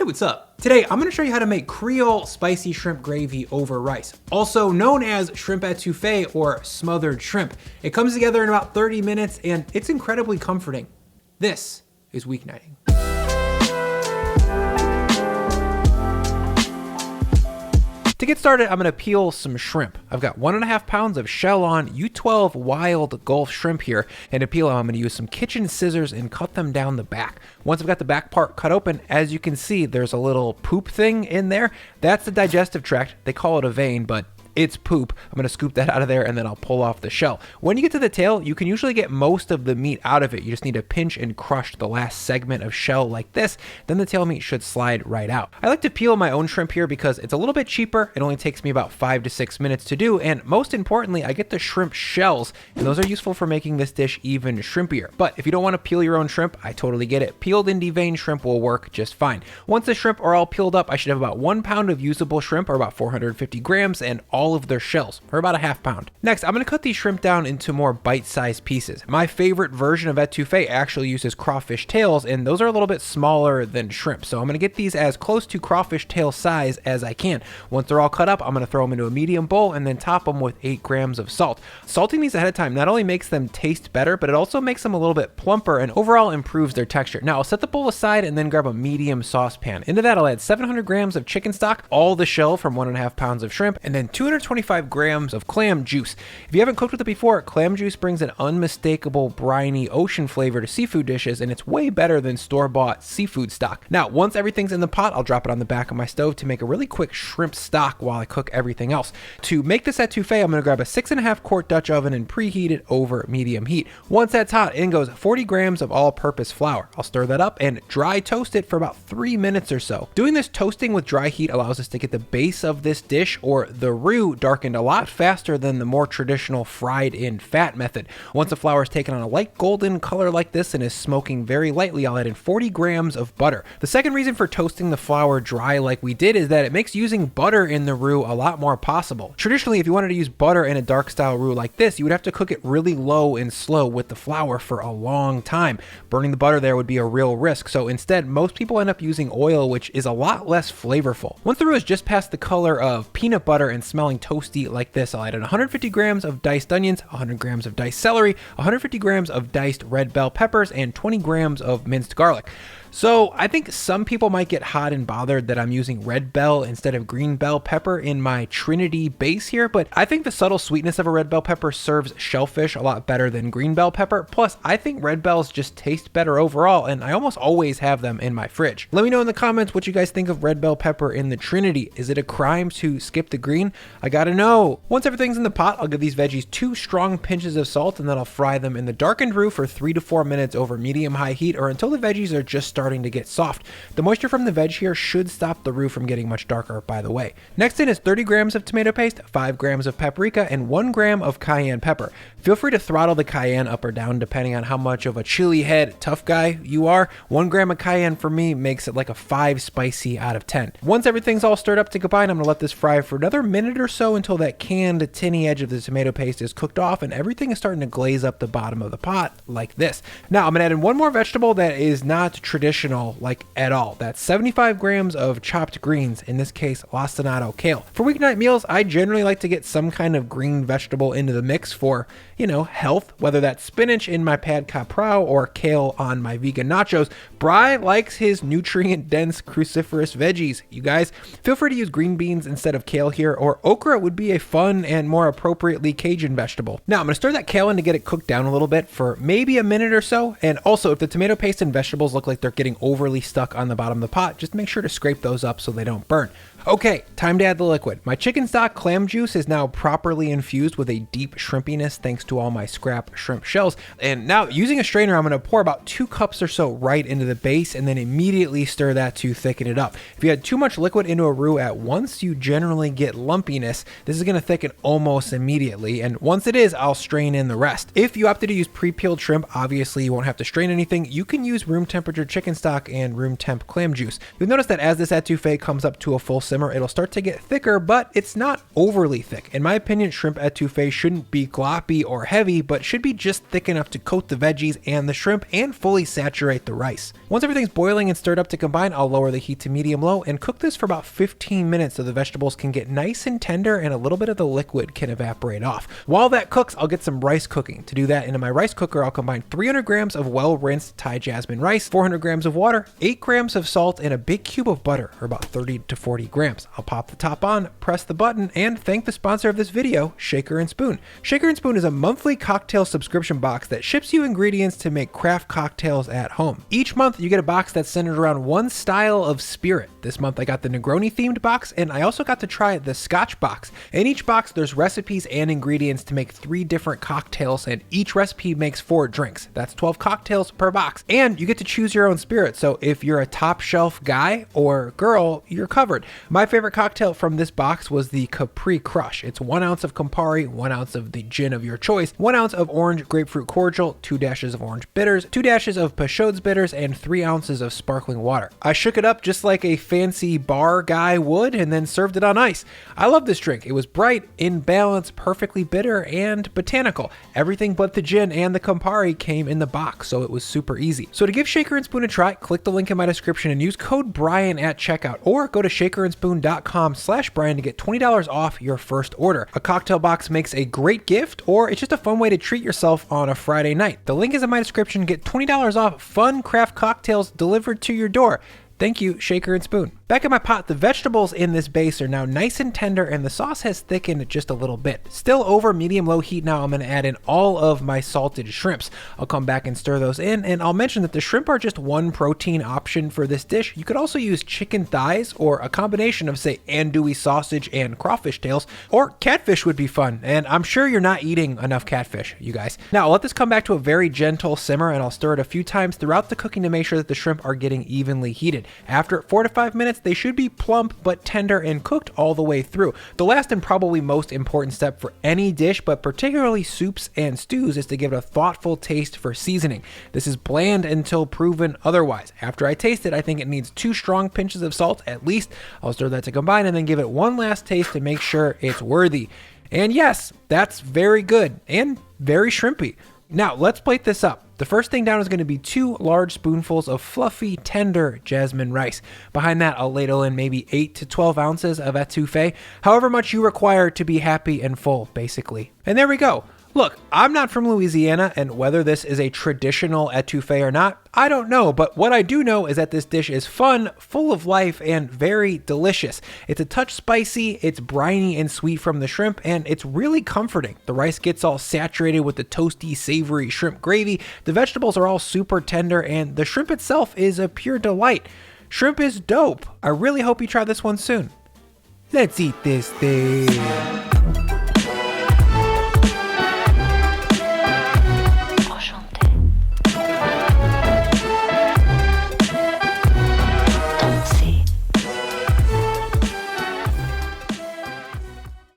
what's up? Today, I'm gonna show you how to make Creole spicy shrimp gravy over rice, also known as shrimp etouffee or smothered shrimp. It comes together in about 30 minutes and it's incredibly comforting. This is Weeknighting. To get started, I'm gonna peel some shrimp. I've got 1.5 pounds of shell on U12 wild Gulf shrimp here, and to peel them, I'm gonna use some kitchen scissors and cut them down the back. Once I've got the back part cut open, as you can see, there's a little poop thing in there. That's the digestive tract. They call it a vein, but it's poop. I'm gonna scoop that out of there and then I'll pull off the shell. When you get to the tail, you can usually get most of the meat out of it. You just need to pinch and crush the last segment of shell like this, then the tail meat should slide right out. I like to peel my own shrimp here because it's a little bit cheaper. It only takes me about 5 to 6 minutes to do, and most importantly, I get the shrimp shells, and those are useful for making this dish even shrimpier. But if you don't want to peel your own shrimp, I totally get it. Peeled and deveined shrimp will work just fine. Once the shrimp are all peeled up, I should have about 1 pound of usable shrimp, or about 450 grams, and all of their shells, or about 1/2 pound. Next, I'm going to cut these shrimp down into more bite-sized pieces. My favorite version of etouffee actually uses crawfish tails, and those are a little bit smaller than shrimp, so I'm going to get these as close to crawfish tail size as I can. Once they're all cut up, I'm going to throw them into a medium bowl and then top them with 8 grams of salt. Salting these ahead of time not only makes them taste better, but it also makes them a little bit plumper and overall improves their texture. Now, I'll set the bowl aside and then grab a medium saucepan. Into that, I'll add 700 grams of chicken stock, all the shell from 1.5 pounds of shrimp, and then 225 grams of clam juice. If you haven't cooked with it before, clam juice brings an unmistakable briny ocean flavor to seafood dishes, and it's way better than store-bought seafood stock. Now, once everything's in the pot, I'll drop it on the back of my stove to make a really quick shrimp stock while I cook everything else. To make this etouffee, I'm going to grab a 6.5 quart Dutch oven and preheat it over medium heat. Once that's hot, in goes 40 grams of all-purpose flour. I'll stir that up and dry toast it for about 3 minutes or so. Doing this toasting with dry heat allows us to get the base of this dish, or the roux, darkened a lot faster than the more traditional fried in fat method. Once the flour is taken on a light golden color like this and is smoking very lightly, I'll add in 40 grams of butter. The second reason for toasting the flour dry like we did is that it makes using butter in the roux a lot more possible. Traditionally, if you wanted to use butter in a dark style roux like this, you would have to cook it really low and slow with the flour for a long time. Burning the butter there would be a real risk, so instead most people end up using oil, which is a lot less flavorful. Once the roux is just past the color of peanut butter and smelling toasty like this, I'll add in 150 grams of diced onions, 100 grams of diced celery, 150 grams of diced red bell peppers, and 20 grams of minced garlic. So I think some people might get hot and bothered that I'm using red bell instead of green bell pepper in my Trinity base here, but I think the subtle sweetness of a red bell pepper serves shellfish a lot better than green bell pepper. Plus, I think red bells just taste better overall, and I almost always have them in my fridge. Let me know in the comments what you guys think of red bell pepper in the Trinity. Is it a crime to skip the green? I gotta know. Once everything's in the pot, I'll give these veggies 2 strong pinches of salt, and then I'll fry them in the darkened roux for 3 to 4 minutes over medium-high heat, or until the veggies are just starting to get soft. The moisture from the veg here should stop the roux from getting much darker, by the way. Next in is 30 grams of tomato paste, 5 grams of paprika, and 1 gram of cayenne pepper. Feel free to throttle the cayenne up or down depending on how much of a chili head tough guy you are. 1 gram of cayenne for me makes it like a 5 spicy out of 10. Once everything's all stirred up to combine, I'm going to let this fry for another minute or so until that canned tinny edge of the tomato paste is cooked off and everything is starting to glaze up the bottom of the pot like this. Now I'm going to add in one more vegetable that is not traditional like at all. That's 75 grams of chopped greens, in this case lacinato kale. For weeknight meals, I generally like to get some kind of green vegetable into the mix for, you know, health, whether that's spinach in my pad caprao or kale on my vegan nachos. Bry likes his nutrient-dense cruciferous veggies. You guys, feel free to use green beans instead of kale here, or okra would be a fun and more appropriately Cajun vegetable. Now I'm going to stir that kale in to get it cooked down a little bit for maybe a minute or so, and also if the tomato paste and vegetables look like they're getting overly stuck on the bottom of the pot, just make sure to scrape those up so they don't burn. Okay, time to add the liquid. My chicken stock clam juice is now properly infused with a deep shrimpiness thanks to all my scrap shrimp shells. And now using a strainer, I'm going to pour about 2 cups or so right into the base and then immediately stir that to thicken it up. If you add too much liquid into a roux at once, you generally get lumpiness. This is going to thicken almost immediately, and once it is, I'll strain in the rest. If you opted to use pre-peeled shrimp, obviously you won't have to strain anything. You can use room temperature chicken stock and room temp clam juice. You'll notice that as this etouffee comes up to a full simmer, it'll start to get thicker, but it's not overly thick. In my opinion, shrimp etouffee shouldn't be gloppy or heavy, but should be just thick enough to coat the veggies and the shrimp and fully saturate the rice. Once everything's boiling and stirred up to combine, I'll lower the heat to medium-low and cook this for about 15 minutes so the vegetables can get nice and tender and a little bit of the liquid can evaporate off. While that cooks, I'll get some rice cooking. To do that, into my rice cooker, I'll combine 300 grams of well-rinsed Thai jasmine rice, 400 grams of water, 8 grams of salt, and a big cube of butter, or about 30 to 40 grams. I'll pop the top on, press the button, and thank the sponsor of this video, Shaker & Spoon. Shaker & Spoon is a monthly cocktail subscription box that ships you ingredients to make craft cocktails at home. Each month, you get a box that's centered around one style of spirit. This month, I got the Negroni themed box, and I also got to try the Scotch box. In each box, there's recipes and ingredients to make 3 different cocktails, and each recipe makes 4 drinks. That's 12 cocktails per box, and you get to choose your own spirit. So if you're a top shelf guy or girl, you're covered. My favorite cocktail from this box was the Capri Crush. It's 1 ounce of Campari, 1 ounce of the gin of your choice, 1 ounce of orange grapefruit cordial, 2 dashes of orange bitters, 2 dashes of Peychaud's bitters, and 3 ounces of sparkling water. I shook it up just like a fancy bar guy would and then served it on ice. I love this drink. It was bright, in balance, perfectly bitter, and botanical. Everything but the gin and the Campari came in the box, so it was super easy. So to give Shaker & Spoon a try, click the link in my description and use code Brian at checkout, or go to shakerandspoon.com/Brian to get $20 off your first order. A cocktail box makes a great gift, or it's just a fun way to treat yourself on a Friday night. The link is in my description. Get $20 off fun craft cocktails delivered to your door. Thank you, Shaker & Spoon. Back in my pot, the vegetables in this base are now nice and tender and the sauce has thickened just a little bit. Still over medium-low heat now, I'm gonna add in all of my salted shrimps. I'll come back and stir those in, and I'll mention that the shrimp are just one protein option for this dish. You could also use chicken thighs or a combination of, say, andouille sausage and crawfish tails, or catfish would be fun, and I'm sure you're not eating enough catfish, you guys. Now, I'll let this come back to a very gentle simmer, and I'll stir it a few times throughout the cooking to make sure that the shrimp are getting evenly heated. After 4 to 5 minutes, they should be plump but tender and cooked all the way through. The last and probably most important step for any dish, but particularly soups and stews, is to give it a thoughtful taste for seasoning. This is bland until proven otherwise. After I taste it, I think it needs 2 strong pinches of salt at least. I'll stir that to combine and then give it one last taste to make sure it's worthy. And yes, that's very good and very shrimpy. Now, let's plate this up. The first thing down is going to be 2 large spoonfuls of fluffy, tender jasmine rice. Behind that, I'll ladle in maybe 8 to 12 ounces of etouffee, however much you require to be happy and full, basically. And there we go. Look, I'm not from Louisiana, and whether this is a traditional etouffee or not, I don't know, but what I do know is that this dish is fun, full of life, and very delicious. It's a touch spicy, it's briny and sweet from the shrimp, and it's really comforting. The rice gets all saturated with the toasty, savory shrimp gravy, the vegetables are all super tender, and the shrimp itself is a pure delight. Shrimp is dope. I really hope you try this one soon. Let's eat this thing.